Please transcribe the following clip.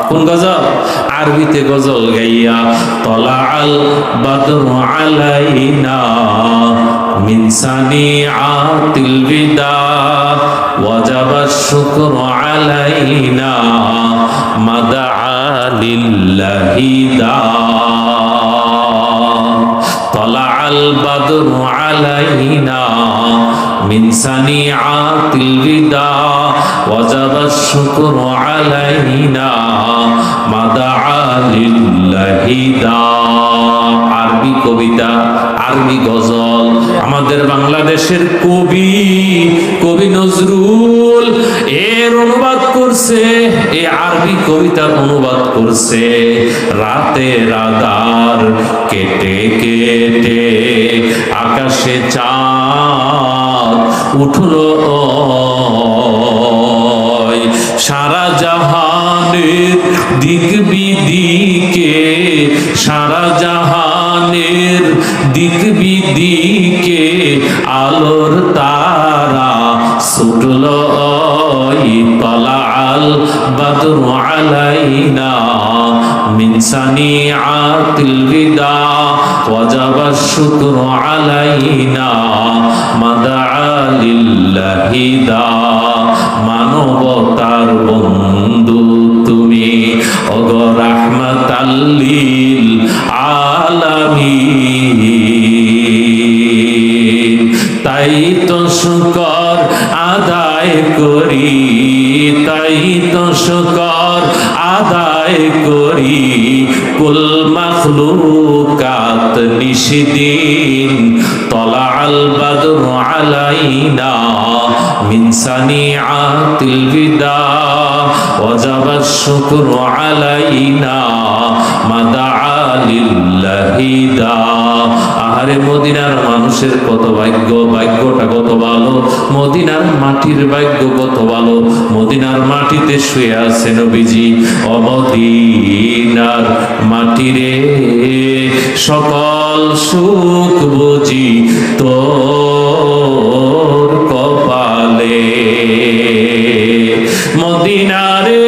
কোন গজল? আরবিতে গজল গাইয়া তলা আল বাদরু আলাইনা মিন সানিআতিল বিদা ওয়াজাবা শুকরু আলাইনা মাদা লিল্লাহি দা তলা আল বাদরু আলাইনা মিন সানিআতিল বিদা ওয়াজাবা শুকরু আলাইনা মাদা লিল্লাহি দা। আরবি কবিতা, আরবি গজল। আমাদের বাংলাদেশের কবি নজরুল এর অনুবাদ করছে, এই আরবি কবিতার অনুবাদ করছে। রাতের আধার কেটে কেটে আকাশে চাঁদ উঠলো, সারা জাহানের দিক বিদিকে, সারা জাহানের দিক বিদিকে আলোর তারা ছুটল। তলা আল বাদরু আলাইনা মিন সানিআতিল বিদা ওয়াজাবা শুকরু আলাইনা মাদা লিল্লাহি দা। মানবতার বন্ধু তুমি ওগো রাহমাতাল লিল আলামিন। তাই তো শুকর আদায় করি, তাই তো শুকর আদায় করি। কুল মাখলুকাত নিশিদিন তলা আল বাদরু আলাইনা মিন সানিআতিল বিদা ওয়াজাবা শুকরু আলাইনা মাদা লিল্লাহি দা। আহারে মদিনার মানুষের কত ভাগ্য, ভাগ্যটা কত ভালো, মদিনার মাটির ভাগ্য কত ভালো। মদিনার মাটিতে শুয়ে আছে নবীজি। ও মদিনার মাটিরে সকল সুখ বুঝি তোর কপালে। মদিনারে